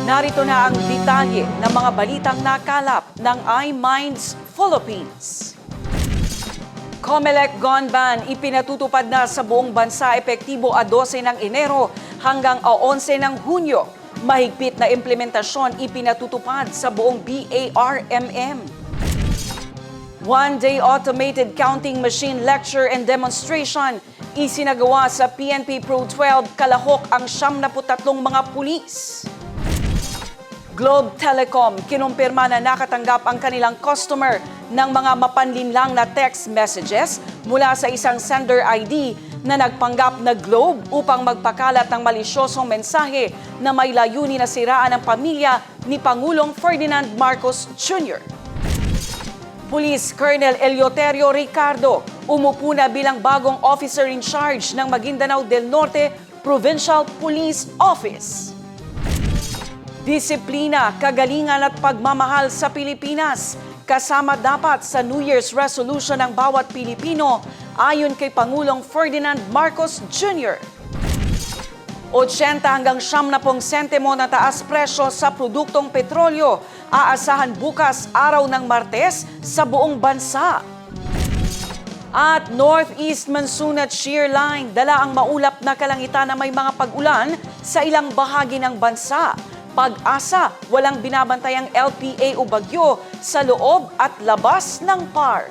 Narito na ang detalye ng mga balitang nakalap ng iMinds Philippines. COMELEC gun ban ipinatutupad na sa buong bansa epektibo 12 ng Enero hanggang 11 ng Hunyo. Mahigpit na implementasyon ipinatutupad sa buong BARMM. One-day automated counting machine lecture and demonstration isinagawa sa PNP Pro 12 kalahok ang 73 mga pulis. Globe Telecom kinumpirma na nakatanggap ang kanilang customer ng mga mapanlinlang na text messages mula sa isang sender ID na nagpanggap na Globe upang magpakalat ng malisyosong mensahe na may layunin na siraan ang pamilya ni Pangulong Ferdinand Marcos Jr. Police Colonel Eleuterio Ricardo umupo na bilang bagong officer in charge ng Maguindanao del Norte Provincial Police Office. Disiplina, kagalingan at pagmamahal sa Pilipinas kasama dapat sa New Year's resolution ng bawat Pilipino ayon kay Pangulong Ferdinand Marcos Jr. 80 hanggang 70 sentimo na taas presyo sa produktong petrolyo aasahan bukas araw ng Martes sa buong bansa. At Northeast Monsoon at Shear Line dala ang maulap na kalangitan na may mga pag-ulan sa ilang bahagi ng bansa. Pag-asa, walang binabantayang LPA o bagyo sa loob at labas ng PAR.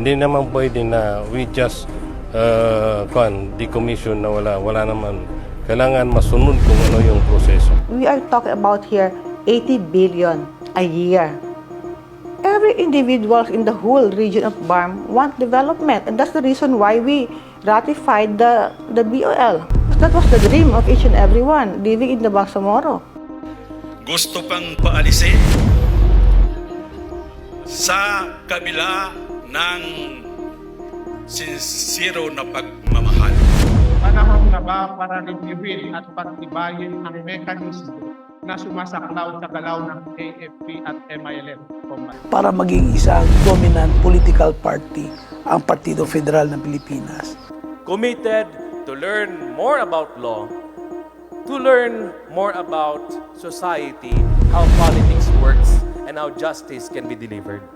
Hindi naman pwede na we just decommission na wala naman. Kailangan masunod kung ano yung proseso. We are talking about here 80 billion a year. Every individual in the whole region of BARM want development, and that's the reason why we ratified the BOL. That was the dream of each and everyone living in the Bangsamoro. Gusto pang paalisin sa kabila ng sincero na pagmamahal. Panahon na ba para reviewin at pagtibayin ang mekanismo na sumasaklaw sa galaw ng AFP at MILF? Para maging isang dominant political party ang Partido Federal ng Pilipinas. Committed to learn more about law, to learn more about society, how politics works, and how justice can be delivered.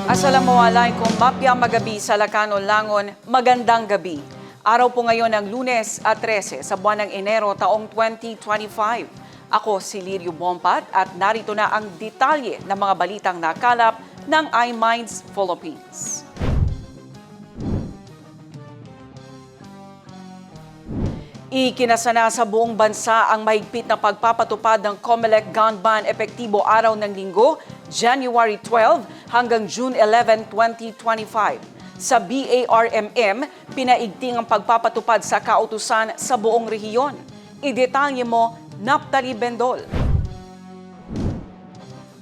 Assalamualaikum, Mapya Magabi sa Lacano, Langon. Magandang gabi. Araw po ngayon ng Lunes at 13 sa buwan ng Enero taong 2025. Ako si Lirio Bompat at narito na ang detalye ng mga balitang nakalap ng iMinds Philippines. Ikinasana sa buong bansa ang mahigpit na pagpapatupad ng COMELEC gun ban epektibo araw ng Linggo, January 12 hanggang June 11, 2025. Sa BARMM, pinaigting ang pagpapatupad sa kautusan sa buong rehiyon. Idetalye mo, Naptali Bendol.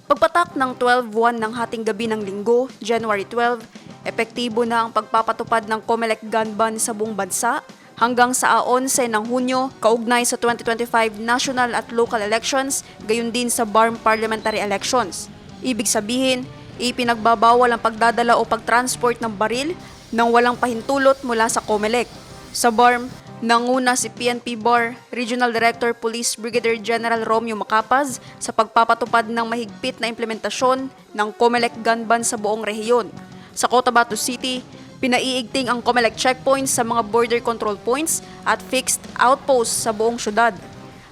Pagpatak ng 12:01 ng hating gabi ng Linggo, January 12, epektibo na ang pagpapatupad ng COMELEC gun ban sa buong bansa hanggang sa 11 ng Hunyo, kaugnay sa 2025 national at local elections, gayon din sa BARM parliamentary elections. Ibig sabihin, ipinagbabawal ang pagdadala o pagtransport ng baril nang walang pahintulot mula sa COMELEC. Sa BARM, Nanguna si PNP BAR Regional Director Police Brigadier General Romeo Macapaz sa pagpapatupad ng mahigpit na implementasyon ng COMELEC gun ban sa buong rehiyon. Sa Cotabato City, pinaiigting ang COMELEC checkpoints sa mga border control points at fixed outposts sa buong syudad.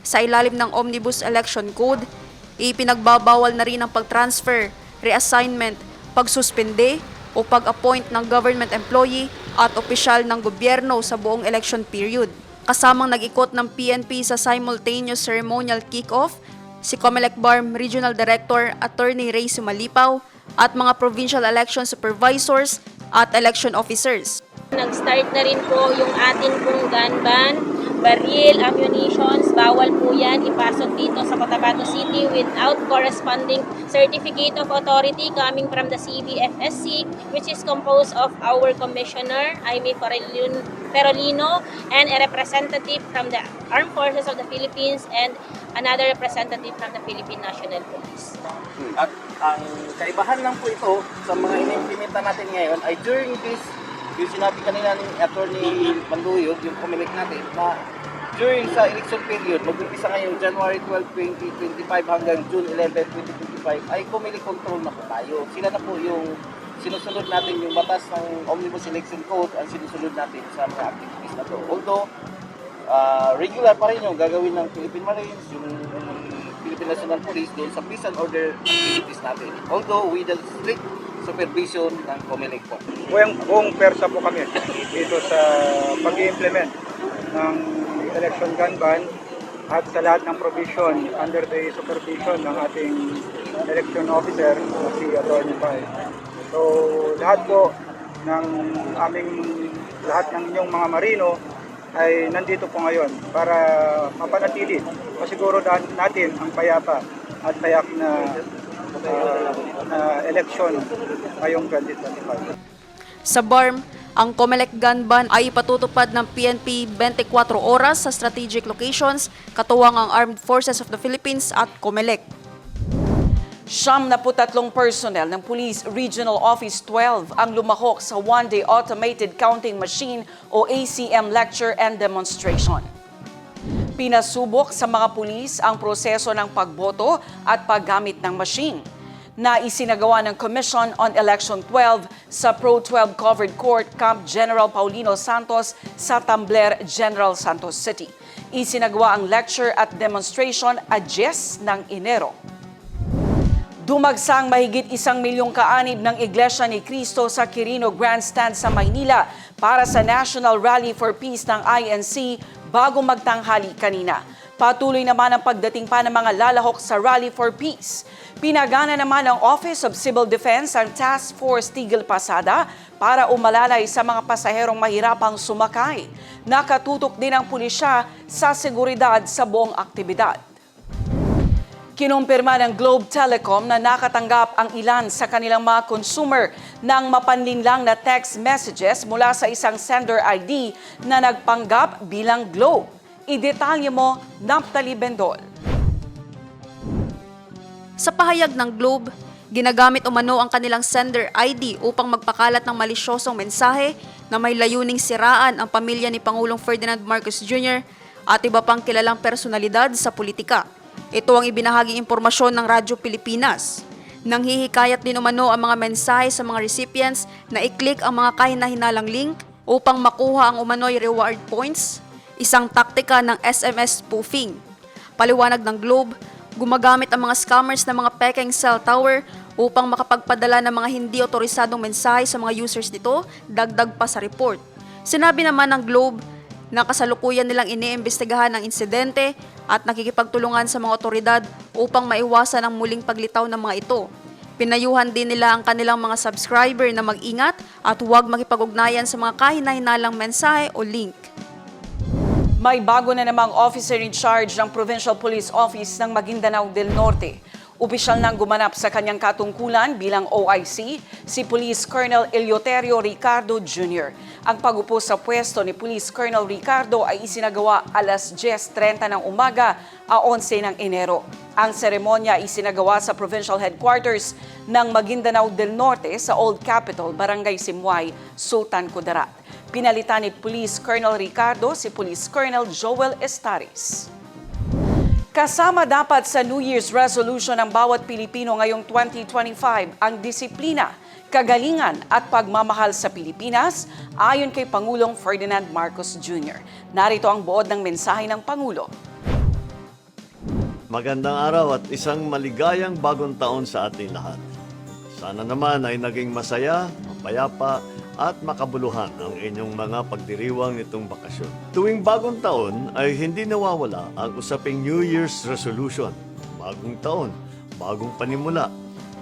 Sa ilalim ng Omnibus Election Code, ipinagbabawal na rin ang pag-transfer, reassignment, pagsuspende o pag-appoint ng government employee at opisyal ng gobyerno sa buong election period. Kasamang nag-ikot ng PNP sa simultaneous ceremonial kick-off, si COMELEC BARM Regional Director Attorney Ray Sumalipaw at mga provincial election supervisors at election officers. Nag-start na rin po yung atin pong gun ban, baril, ammunitions, bawal po yan ipasok dito sa Cotabato City without corresponding certificate of authority coming from the CBFSC, which is composed of our Commissioner, Jaime Perolino, and a representative from the Armed Forces of the Philippines and another representative from the Philippine National Police. At ang kaibahan lang po ito sa mga inimplementa natin ngayon ay during this, yung sinabi kanina ni Attorney Manduyog, yung COMELEC natin, na during sa election period, mag-umpisa ngayon January 12, 2025 hanggang June 11, 2025, ay COMELEC control na po tayo. Sila na po yung sinusunod natin yung batas ng Omnibus Election Code, ang sinusunod natin sa mga activities na to. Although, regular pa rin yung gagawin ng Philippine Marines, yung Philippine National Police doon sa peace and order activities natin. Although with the strict supervision ng COMELEC po. Buong persa po kami dito sa pag-i-implement ng election gun ban at sa lahat ng provision under the supervision ng ating election officer, si Atty. Pai. So lahat po ng lahat ng inyong mga marino ay nandito po ngayon para mapanatili, masiguro natin ang payapa at tayak na election ngayong 2025. Sa BARM, ang COMELEC gun ban ay ipatutupad ng PNP 24 oras sa strategic locations, katuwang ang Armed Forces of the Philippines at COMELEC. 73 personnel ng Police Regional Office 12 ang lumahok sa one-day automated counting machine o ACM lecture and demonstration. Pinasubok sa mga pulis ang proseso ng pagboto at paggamit ng machine na isinagawa ng Commission on Election 12 sa Pro 12 Covered Court Camp General Paulino Santos sa Tambler, General Santos City. Isinagawa ang lecture at demonstration at 10 ng Enero. Dumagsang mahigit 1 milyong kaanib ng Iglesia ni Cristo sa Quirino Grandstand sa Maynila para sa National Rally for Peace ng INC bago magtanghali kanina. Patuloy naman ang pagdating pa ng mga lalahok sa Rally for Peace. Pinagana naman ng Office of Civil Defense ang Task Force Tigil Pasada para umalalay sa mga pasaherong mahirapang sumakay. Nakatutok din ang pulisya sa seguridad sa buong aktibidad. Kinumpirma ng Globe Telecom na nakatanggap ang ilan sa kanilang mga consumer ng mapanlinlang na text messages mula sa isang sender ID na nagpanggap bilang Globe. Idetalye mo, Naphtali Bendol. Sa pahayag ng Globe, ginagamit umano ang kanilang sender ID upang magpakalat ng malisyosong mensahe na may layuning siraan ang pamilya ni Pangulong Ferdinand Marcos Jr. at iba pang kilalang personalidad sa politika. Ito ang ibinahaging impormasyon ng Radyo Pilipinas. Nanghihikayat din umano ang mga mensahe sa mga recipients na i-click ang mga kahina-hinalang link upang makuha ang umano'y reward points, isang taktika ng SMS spoofing. Paliwanag ng Globe, gumagamit ang mga scammers ng mga pekeng cell tower upang makapagpadala ng mga hindi otorisadong mensahe sa mga users nito, dagdag pa sa report. Sinabi naman ng Globe na kasalukuyan nilang iniimbestigahan ang insidente at nakikipagtulungan sa mga otoridad upang maiwasan ang muling paglitaw ng mga ito. Pinayuhan din nila ang kanilang mga subscriber na mag-ingat at huwag makipag-ugnayan sa mga kahina-hinalang mensahe o link. May bago na namang officer in charge ng Provincial Police Office ng Maguindanao del Norte. Opisyal nang gumanap sa kanyang katungkulan bilang OIC, si Police Colonel Eleuterio Ricardo Jr. Ang pagupo sa pwesto ni Police Colonel Ricardo ay isinagawa alas 10:30 ng umaga a 11 ng Enero. Ang seremonya ay isinagawa sa Provincial Headquarters ng Maguindanao del Norte sa Old Capitol, Barangay Simway, Sultan Kudarat. Pinalitan ni Police Colonel Ricardo si Police Colonel Joel Estaris. Kasama dapat sa New Year's resolution ng bawat Pilipino ngayong 2025 ang disiplina, kagalingan at pagmamahal sa Pilipinas ayon kay Pangulong Ferdinand Marcos Jr. Narito ang buod ng mensahe ng Pangulo. Magandang araw at isang maligayang bagong taon sa ating lahat. Sana naman ay naging masaya, mapayapa at makabuluhan ang inyong mga pagdiriwang nitong bakasyon. Tuwing bagong taon ay hindi nawawala ang usaping New Year's resolution. Bagong taon, bagong panimula,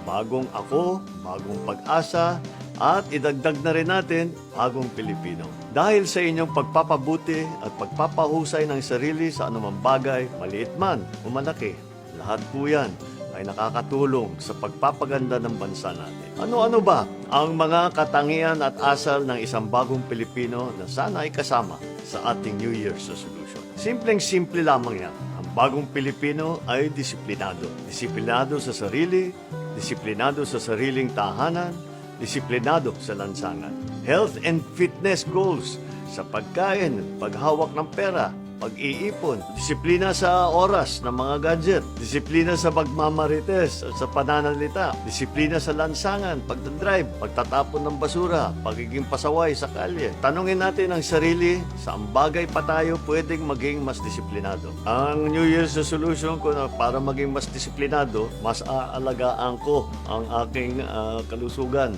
bagong ako, bagong pag-asa, at idagdag na rin natin bagong Pilipino. Dahil sa inyong pagpapabuti at pagpapahusay ng sarili sa anumang bagay, maliit man o malaki, lahat po yan ay nakakatulong sa pagpapaganda ng bansa natin. Ano-ano ba ang mga katangian at asal ng isang bagong Pilipino na sana ay kasama sa ating New Year's resolution? Simpleng-simple lamang yan. Ang bagong Pilipino ay disiplinado. Disiplinado sa sarili, disiplinado sa sariling tahanan, disiplinado sa lansangan. Health and fitness goals sa pagkain, paghawak ng pera, pag-iipon, disiplina sa oras ng mga gadget, disiplina sa pagmamarites at sa pananalita, disiplina sa lansangan, pagdadrive, pagtatapon ng basura, pagiging pasaway sa kalye. Tanungin natin ang sarili, saan bagay pa tayo pwedeng maging mas disiplinado. Ang New Year's resolution ko na para maging mas disiplinado, mas aalagaan ko ang aking kalusugan.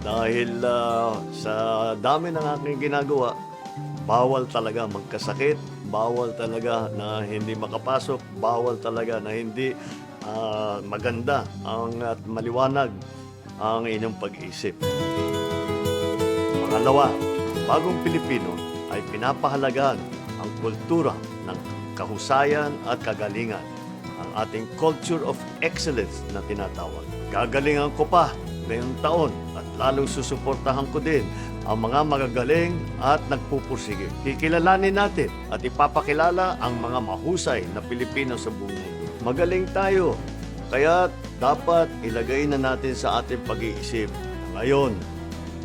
Dahil sa dami ng aking ginagawa, bawal talaga magkasakit, bawal talaga na hindi makapasok, bawal talaga na hindi maganda at maliwanag ang inyong pag-iisip. Pangalawa, bagong Pilipino ay pinapahalagaan ang kultura ng kahusayan at kagalingan, ang ating culture of excellence na tinatawag. Gagalingan ko pa ngayong taon at lalong susuportahan ko din ang mga magagaling at nagpupursige. Kikilalanin natin at ipapakilala ang mga mahusay na Pilipino sa buong mundo. Magaling tayo, kaya dapat ilagay na natin sa ating pag-iisip na ngayon,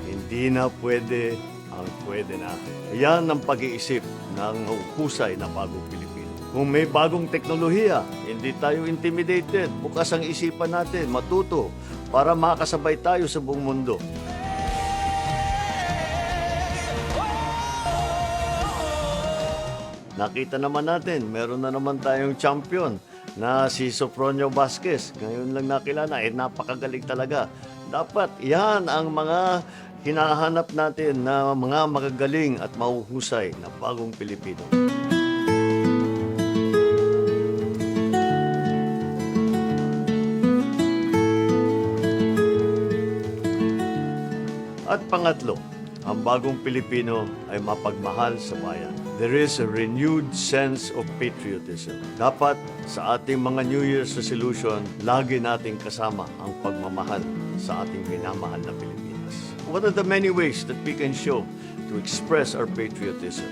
hindi na pwede ang pwede na. Yan ang pag-iisip ng husay na bagong Pilipino. Kung may bagong teknolohiya, hindi tayo intimidated. Bukas ang isipan natin, matuto, para makasabay tayo sa buong mundo. Nakita naman natin, meron na naman tayong champion na si Sofronio Vasquez. Ngayon lang nakilala, napakagaling talaga. Dapat yan ang mga hinahanap natin na mga magagaling at mahuhusay na bagong Pilipino. At pangatlo, ang bagong Pilipino ay mapagmahal sa bayan. There is a renewed sense of patriotism. Dapat sa ating mga New Year's resolution, lagi nating kasama ang pagmamahal sa ating minamahal na Pilipinas. What are the many ways that we can show to express our patriotism?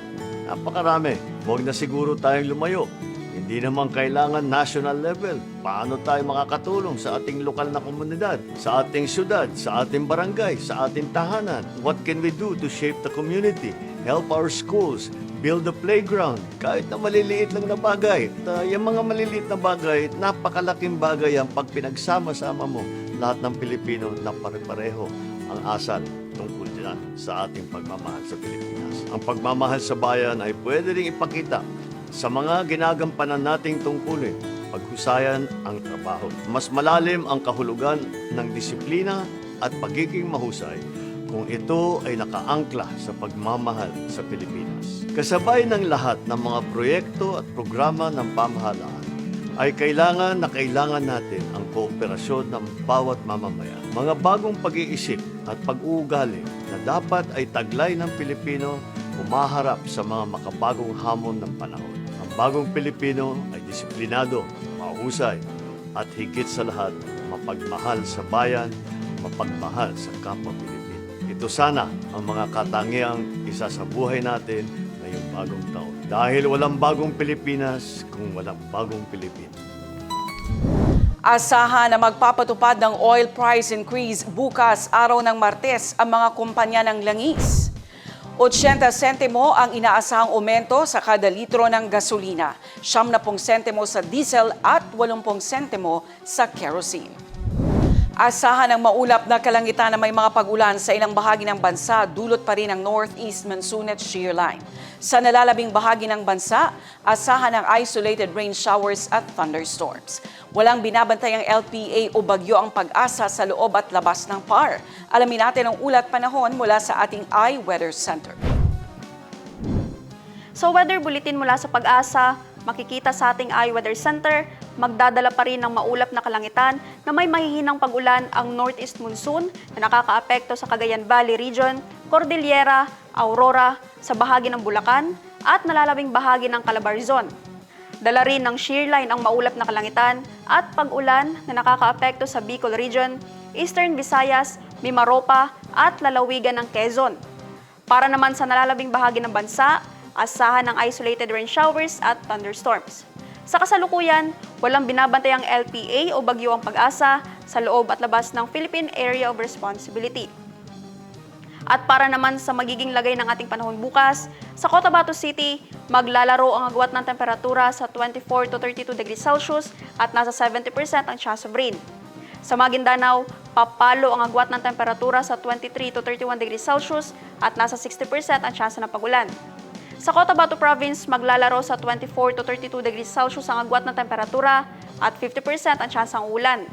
Napakarami. Huwag na siguro tayong lumayo. Hindi naman kailangan national level. Paano tayo makakatulong sa ating lokal na komunidad, sa ating syudad, sa ating barangay, sa ating tahanan? What can we do to shape the community? Help our schools, build a playground, kahit na maliliit lang na bagay. Yung mga maliliit na bagay, napakalaking bagay yan pag pinagsama-sama mo lahat ng Pilipino na pare-pareho ang asal tungkol dyan sa ating pagmamahal sa Pilipinas. Ang pagmamahal sa bayan ay pwede rin ipakita sa mga ginagampanan nating tungkulin, paghusayan ang trabaho. Mas malalim ang kahulugan ng disiplina at pagiging mahusay kung ito ay nakaangkla sa pagmamahal sa Pilipinas. Kasabay ng lahat ng mga proyekto at programa ng pamahalaan ay kailangan natin ang kooperasyon ng bawat mamamayan. Mga bagong pag-iisip at pag-uugali na dapat ay taglay ng Pilipino humaharap sa mga makabagong hamon ng panahon. Ang bagong Pilipino ay disiplinado, mahusay, at higit sa lahat, mapagmahal sa bayan, mapagmahal sa kapwa Pilipino. Ito sana ang mga katangiang isa sa buhay natin ngayong bagong taon. Dahil walang bagong Pilipinas kung walang bagong Pilipino. Asahan na magpapatupad ng oil price increase bukas, araw ng Martes, ang mga kumpanya ng langis. 80 sentimo ang inaasahang aumento sa kada litro ng gasolina, 70 sentimo sa diesel at 80 sentimo sa kerosene. Asahan ang maulap na kalangitan na may mga pag-ulan sa ilang bahagi ng bansa, dulot pa rin ang northeast monsoon at shear line. Sa nalalabing bahagi ng bansa, asahan ang isolated rain showers at thunderstorms. Walang binabantay ang LPA o bagyo ang pag-asa sa loob at labas ng PAR. Alamin natin ang ulat panahon mula sa ating iWeather Center. Sa weather bulletin mula sa Pag-asa, makikita sa ating iWeather Center, magdadala pa rin ng maulap na kalangitan na may mahihinang pag-ulan ang northeast monsoon na nakakaapekto sa Cagayan Valley Region, Cordillera, Aurora, sa bahagi ng Bulacan at nalalabing bahagi ng Calabarzon. Dala rin ng shear line ang maulap na kalangitan at pag-ulan na nakakaapekto sa Bicol Region, Eastern Visayas, Mimaropa at lalawigan ng Quezon. Para naman sa nalalabing bahagi ng bansa, asahan ng isolated rain showers at thunderstorms. Sa kasalukuyan, walang binabantay ang LPA o bagyo ang pag-asa sa loob at labas ng Philippine Area of Responsibility. At para naman sa magiging lagay ng ating panahon bukas, sa Cotabato City, maglalaro ang agwat ng temperatura sa 24 to 32 degrees Celsius at nasa 70% ang chance of rain. Sa Maguindanao, papalo ang agwat ng temperatura sa 23 to 31 degrees Celsius at nasa 60% ang chance ng pag-ulan. Sa Cotabato Province, maglalaro sa 24 to 32 degrees Celsius ang agwat ng temperatura at 50% ang chance ng ulan.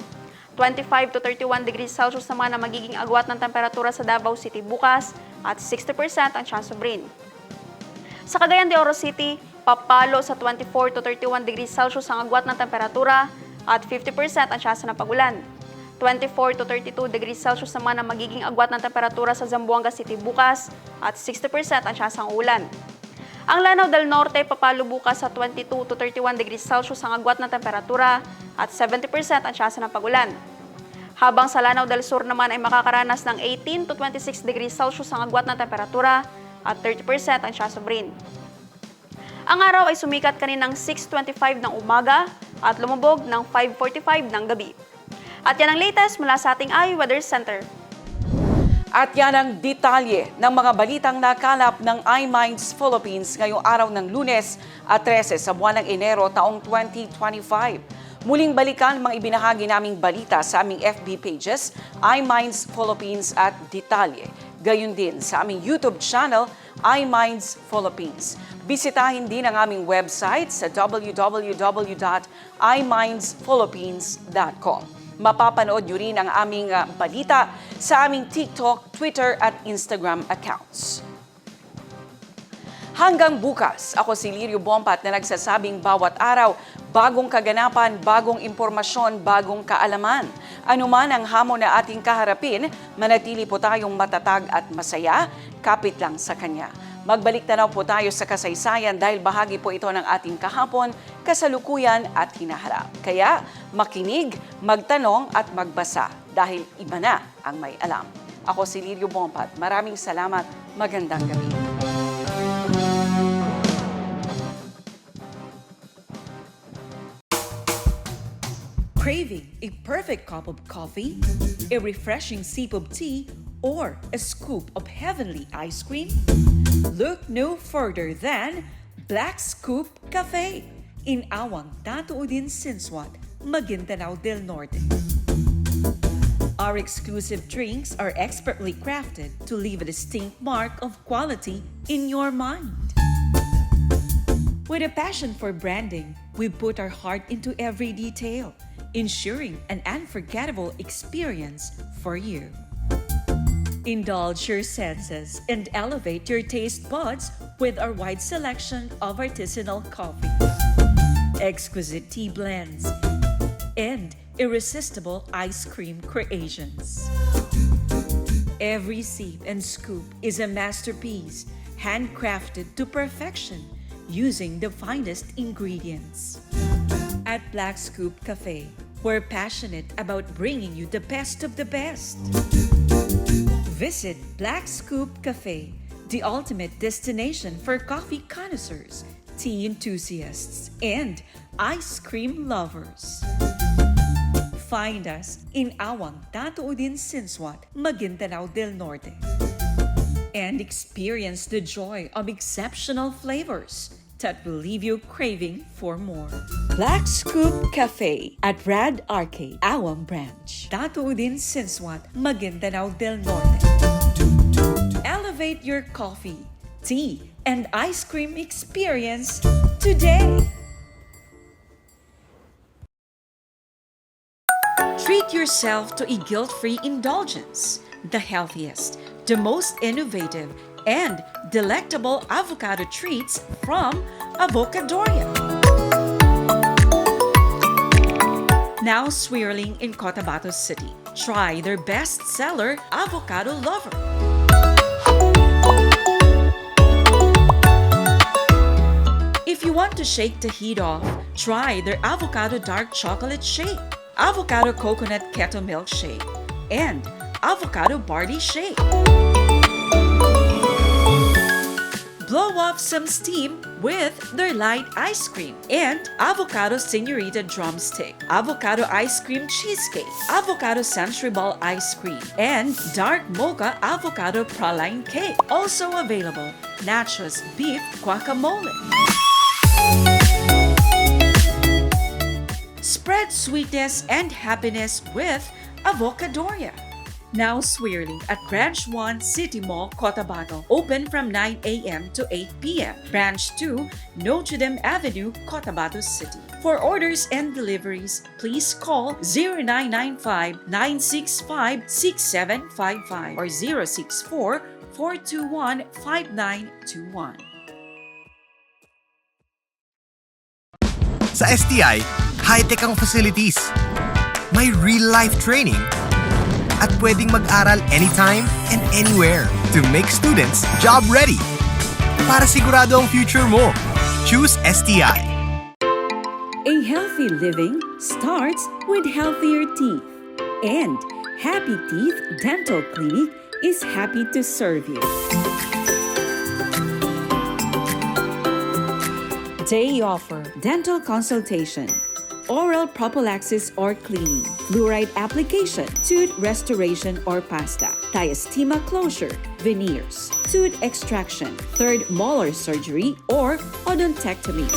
25 to 31 degrees Celsius naman ang magiging agwat ng temperatura sa Davao City bukas at 60% ang chance of rain. Sa Cagayan de Oro City, papalo sa 24 to 31 degrees Celsius ang agwat ng temperatura at 50% ang chance ng pag-ulan. 24 to 32 degrees Celsius naman ang magiging agwat ng temperatura sa Zamboanga City bukas at 60% ang chance ng ulan. Ang Lanao del Norte, papalo bukas sa 22 to 31 degrees Celsius ang agwat ng temperatura at 70% ang chance ng pag-ulan. Habang sa Lanao del Sur naman ay makakaranas ng 18 to 26 degrees Celsius ang agwat ng temperatura at 30% ang chance of rain. Ang araw ay sumikat kaninang 6:25 ng umaga at lumubog ng 5:45 ng gabi. At yan ang latest mula sa ating iWeather Center. At yan ang detalye ng mga balitang nakalap ng iMinds Philippines ngayong araw ng Lunes at 13 sa buwan ng Enero taong 2025. Muling balikan mga ibinahagi naming balita sa aming FB pages, iMinds Philippines at Detalye. Gayon din sa aming YouTube channel, iMinds Philippines. Bisitahin din ang aming website sa www.imindsphilippines.com. Mapapanood nyo rin ang aming balita sa aming TikTok, Twitter at Instagram accounts. Hanggang bukas, ako si Lirio Bompat na nagsasabing bawat araw, bagong kaganapan, bagong impormasyon, bagong kaalaman. Ano man ang hamon na ating kaharapin, manatili po tayong matatag at masaya, kapit lang sa Kanya. Magbalik tanaw po tayo sa kasaysayan dahil bahagi po ito ng ating kahapon, kasalukuyan at hinaharap. Kaya makinig, magtanong at magbasa dahil iba na ang may alam. Ako si Lirio Bompat. Maraming salamat. Magandang gabi. Craving a perfect cup of coffee, a refreshing sip of tea, or a scoop of heavenly ice cream? Look no further than Black Scoop Cafe in Awang Tatuodin Sinswat, Maguindanao del Norte. Our exclusive drinks are expertly crafted to leave a distinct mark of quality in your mind. With a passion for branding, we put our heart into every detail, ensuring an unforgettable experience for you. Indulge your senses and elevate your taste buds with our wide selection of artisanal coffee, exquisite tea blends, and irresistible ice cream creations. Every sip and scoop is a masterpiece, handcrafted to perfection using the finest ingredients. At Black Scoop Cafe, we're passionate about bringing you the best of the best. Visit Black Scoop Cafe, the ultimate destination for coffee connoisseurs, tea enthusiasts, and ice cream lovers. Find us in Awang Tatuodin Sinswat, Maguindanao del Norte. and experience the joy of exceptional flavors that will leave you craving for more. Black Scoop Cafe at Rad Arcade, Awang Branch. Tatuodin Sinswat, Maguindanao del Norte. Elevate your coffee, tea, and ice cream experience today. Treat yourself to a guilt-free indulgence, the healthiest, the most innovative, and delectable avocado treats from Avocadoria. Now swirling in Cotabato City. Try their best-seller Avocado Lover. If you want to shake the heat off, try their Avocado Dark Chocolate Shake, Avocado Coconut Keto Milkshake, and Avocado Barley Shake. Blow off some steam with their light ice cream and Avocado Señorita Drumstick, Avocado Ice Cream Cheesecake, Avocado Century Ball Ice Cream, and Dark Mocha Avocado Praline Cake. Also available, Nachos Beef Guacamole. Spread sweetness and happiness with Avocadoria. Now swirling at Branch 1 City Mall, Cotabato. Open from 9 a.m. to 8 p.m. Branch 2, Notre Dame Avenue, Cotabato City. For orders and deliveries, please call 0995-965-6755 or 064-421-5921. Sa STI, high-tech ang facilities. May real-life training at pwedeng mag-aral anytime and anywhere to make students job-ready. Para sigurado ang future mo, choose STI. A healthy living starts with healthier teeth. And Happy Teeth Dental Clinic is happy to serve you. They offer dental consultation, oral prophylaxis or cleaning, fluoride application, tooth restoration or pasta, diastema closure, veneers, tooth extraction, third molar surgery, or odontectomy.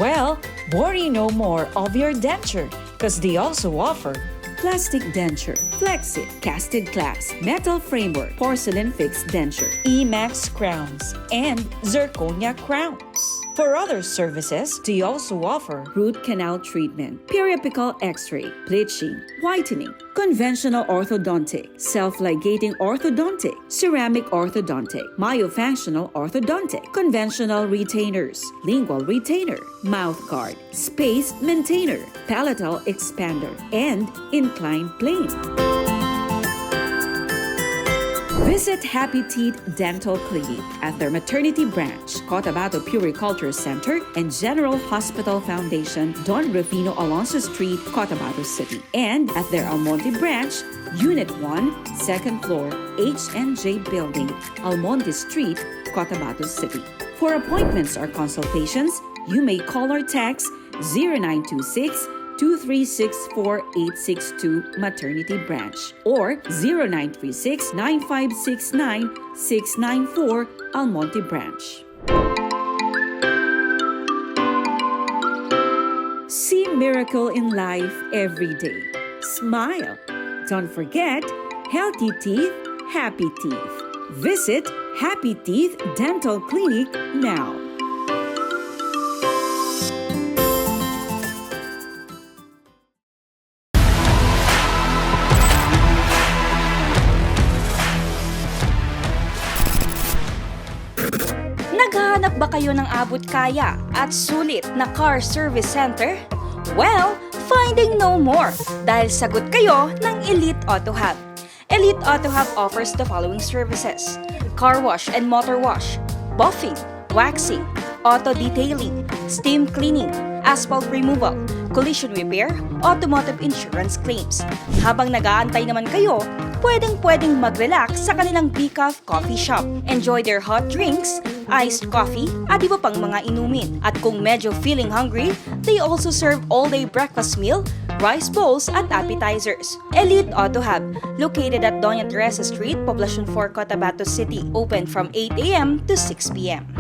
Well, worry no more of your denture because they also offer plastic denture, Flexit, casted glass, metal framework, porcelain fixed denture, E-Max crowns, and zirconia crowns. For other services, they also offer root canal treatment, periapical x-ray, bleaching, whitening, conventional orthodontic, self-ligating orthodontic, ceramic orthodontic, myofunctional orthodontic, conventional retainers, lingual retainer, mouth guard, space maintainer, palatal expander, and inclined plane. Visit Happy Teeth Dental Clinic at their maternity branch, Cotabato Puriculture Center, and General Hospital Foundation, Don Rufino Alonso Street, Cotabato City, and at their Almonte branch, Unit 1, 2nd floor, H&J Building, Almonte Street, Cotabato City. For appointments or consultations, you may call or text 0926-2364862 Maternity Branch or 0936-9569-694 Almonte Branch. See miracle in life every day. Smile. Don't forget, healthy teeth, happy teeth. Visit Happy Teeth Dental Clinic now. Naghahanap ba kayo ng abot kaya at sulit na car service center? Well, finding no more dahil sagot kayo ng Elite Auto Hub. Elite Auto Hub offers the following services: car wash and motor wash, buffing, waxing, auto detailing, steam cleaning, asphalt removal, collision repair, automotive insurance claims. Habang nag-aantay naman kayo, pwedeng mag-relax sa kanilang Beecaf Coffee Shop. Enjoy their hot drinks, iced coffee, at iba pang mga inumin. At kung medyo feeling hungry, they also serve all-day breakfast meal, rice bowls at appetizers. Elite Auto Hub, located at Doña Teresa Street, Poblacion 4, Cotabato City, open from 8 a.m. to 6 p.m.